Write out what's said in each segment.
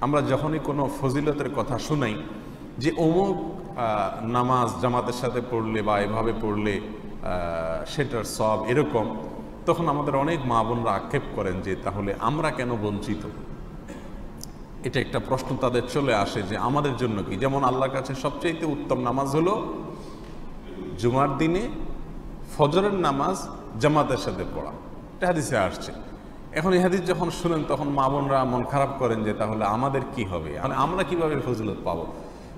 আমরা যখনই কোনো ফজিলতের কথা শুনাই যে অমুক নামাজ জামাতের সাথে পড়লে বা এভাবে পড়লে সেটার সব এরকম, তখন আমাদের অনেক মা বোনরা আক্ষেপ করেন যে তাহলে আমরা কেন বঞ্চিত। এটা একটা প্রশ্ন তাদের চলে আসে যে আমাদের জন্য কি। যেমন আল্লাহর কাছে সবচেয়ে উত্তম নামাজ হলো জুমার দিনে ফজরের নামাজ জামাতের সাথে পড়া, এটা হাদিসে আসছে। এখন এই হাদিস যখন শুনেন তখন মা বোনরা মন খারাপ করেন যে তাহলে আমাদের কি হবে, মানে আমরা কিভাবে ফজিলত পাবো।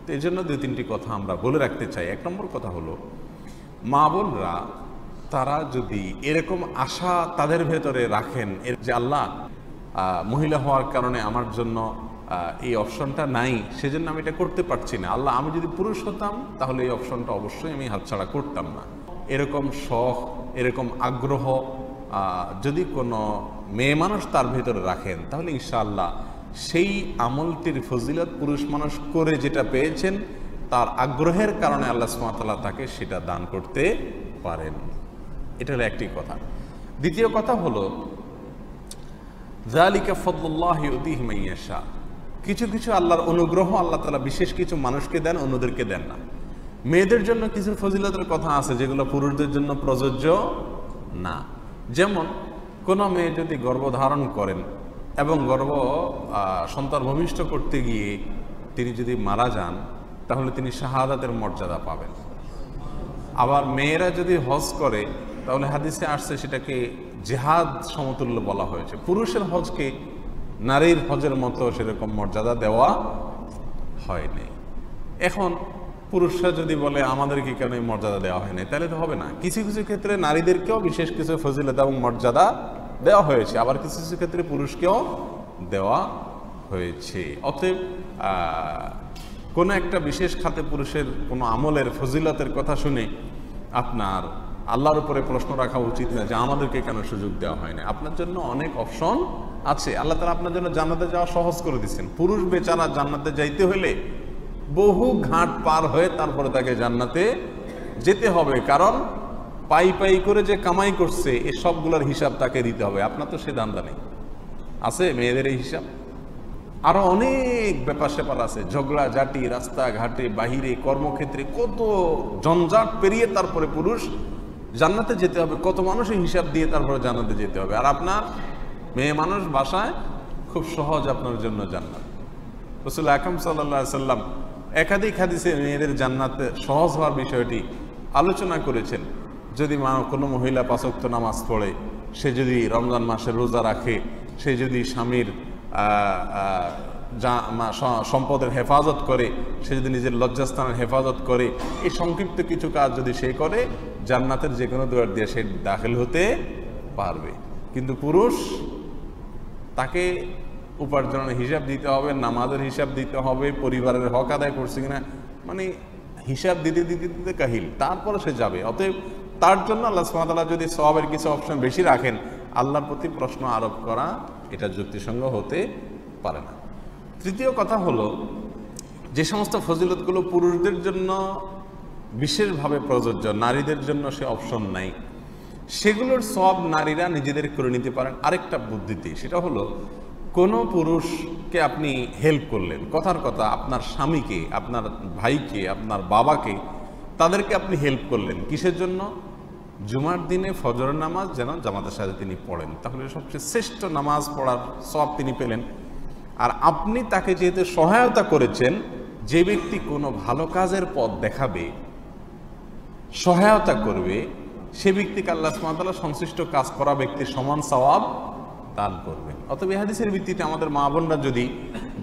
তো এই জন্য দুই তিনটি কথা আমরা বলে রাখতে চাই। এক নম্বর কথা হলো, মা বোনরা তারা যদি এরকম আশা তাদের ভেতরে রাখেন যে আল্লাহ মহিলা হওয়ার কারণে আমার জন্য এই অপশনটা নাই, সেজন্য আমি এটা করতে পারছি না, আল্লাহ আমি যদি পুরুষ হতাম তাহলে এই অপশনটা অবশ্যই আমি হাতছাড়া করতাম না, এরকম শখ এরকম আগ্রহ যদি কোনো মেয়ে মানুষ তার ভেতরে রাখেন, তাহলে ইনশাআল্লাহ সেই আমলটির ফজিলত পুরুষ মানুষ করে যেটা পেয়েছেন তার আগ্রহের কারণে আল্লাহ সুবহানাহু ওয়া তাআলা তাকে সেটা দান করতে পারেন। এটা হলো একটি কথা। দ্বিতীয় কথা হলো যালিকা ফাদলুল্লাহি ইউতিহি মান ইয়াশা, কিছু কিছু আল্লাহর অনুগ্রহ আল্লাহ তাআলা বিশেষ কিছু মানুষকে দেন, অন্যদেরকে দেন না। মেয়েদের জন্য কিছু ফজিলতের কথা আছে যেগুলো পুরুষদের জন্য প্রযোজ্য না। যেমন কোনো মেয়ে যদি গর্ভধারণ করেন এবং সন্তান ভূমিষ্ঠ করতে গিয়ে তিনি যদি মারা যান তাহলে তিনি শাহাদাতের মর্যাদা পাবেন। আবার মেয়েরা যদি হজ করে তাহলে হাদিসে আসছে সেটাকে জিহাদ সমতুল্য বলা হয়েছে। পুরুষের হজকে নারীর হজের মতো সেরকম মর্যাদা দেওয়া হয়নি। এখন পুরুষরা যদি বলে আমাদেরকে কেন এই মর্যাদা দেওয়া হয়নি, তাহলে তো হবে না। কিছু কিছু ক্ষেত্রে নারীদেরকেও বিশেষ কিছু ফজিলত এবং মর্যাদা দেওয়া হয়েছে, আবার কিছু কিছু ক্ষেত্রে পুরুষকেও দেওয়া হয়েছে। অতএব কোনো একটা বিশেষ খাতে পুরুষের কোনো আমলের ফজিলতের কথা শুনে আপনার আল্লাহর উপরে প্রশ্ন রাখা উচিত না যে আমাদেরকে কেন সুযোগ দেওয়া হয় না। আপনার জন্য অনেক অপশন আছে। আল্লাহ তাআলা আপনার জন্য জান্নাতে যাওয়া সহজ করে দিচ্ছেন। পুরুষ বেচারা জান্নাতে যাইতে হলে বহু ঘাট পার হয়ে তারপরে তাকে জান্নাতে যেতে হবে, কারণ পাই পাই করে যে কামাই করছে এ সবগুলোর হিসাব তাকে দিতে হবে। আপনার তো সে দান্দা নেই, আছে মেয়েদের এই হিসাব। আরো অনেক ব্যাপার স্যাপার আছে, ঝগড়া ঝাঁটি রাস্তাঘাটে বাহিরে কর্মক্ষেত্রে, কত জঞ্জাট পেরিয়ে তারপরে পুরুষ জান্নাতে যেতে হবে, কত মানুষের হিসাব দিয়ে তারপরে জান্নাতে যেতে হবে। আর আপনার মেয়ে মানুষ বাসায় খুব সহজ আপনার জন্য জান্নাত। রাসূল আকরাম সাল্লাল্লাহু আলাইহি সাল্লাম একাধিক হাদিসে মেয়েদের জান্নাতে সহজ হওয়ার বিষয়টি আলোচনা করেছেন। যদি কোনো মহিলা 5 ওয়াক্ত নামাজ পড়ে, সে যদি রমজান মাসে রোজা রাখে, সে যদি স্বামীর সম্পদের হেফাজত করে, সে যদি নিজের লজ্জাস্থানের হেফাজত করে, এই সংক্ষিপ্ত কিছু কাজ যদি সে করে, জান্নাতের যে কোনো দুয়ার দিয়ে সে দাখিল হতে পারবে। কিন্তু পুরুষ, তাকে উপার্জনের হিসাব দিতে হবে, নামাজের হিসাব দিতে হবে, পরিবারের হক আদায় করছে কিনা, মানে হিসাব দিতে দিতে দিতে কাহিল, তারপরে সে যাবে। অতএব তার জন্য আল্লাহ সুবহানাহু ওয়া তাআলা যদি সওয়াবের কিছু অপশন বেশি রাখেন, আল্লাহর প্রতি প্রশ্ন আরোপ করা এটা যুক্তিসঙ্গত হতে পারে না। তৃতীয় কথা হলো, যে সমস্ত ফজিলতগুলো পুরুষদের জন্য বিশেষভাবে প্রযোজ্য, নারীদের জন্য সে অপশন নাই, সেগুলোর সব নারীরা নিজেদের করে নিতে পারেন আরেকটা বুদ্ধিতে। সেটা হলো, কোনো পুরুষকে আপনি হেল্প করলেন, কথার কথা আপনার স্বামীকে, আপনার ভাইকে, আপনার বাবাকে, তাদেরকে আপনি হেল্প করলেন কিসের জন্য? জুমার দিনে ফজরের নামাজ যেন জামাতের সাথে তিনি পড়েন, তাহলে সবচেয়ে শ্রেষ্ঠ নামাজ পড়ার সওয়াব তিনি পেলেন। আর আপনি তাকে যেহেতু সহায়তা করেছেন, যে ব্যক্তি কোনো ভালো কাজের পথ দেখাবে, সহায়তা করবে, সে ব্যক্তিকে আল্লাহ সুবহানাহু ওয়া তাআলা সংশ্লিষ্ট কাজ করা ব্যক্তির সমান সওয়াব দান করবেন। অতএব এই হাদিসের ভিত্তিতে আমাদের মা বোনরা যদি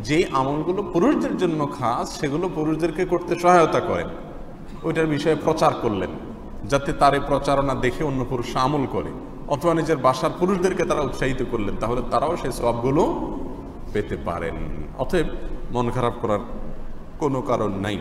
যে আমলগুলো পুরুষদের জন্য খাস সেগুলো পুরুষদেরকে করতে সহায়তা করেন, ওইটার বিষয়ে প্রচার করলেন, যাতে তার এই প্রচারণা দেখে অন্য পুরুষ আমল করে, অথবা নিজের বাসার পুরুষদেরকে তারা উৎসাহিত করলেন, তাহলে তারাও সেই সওয়াবগুলো পেতে পারেন। অতএব মন খারাপ করার কোনো কারণ নাই।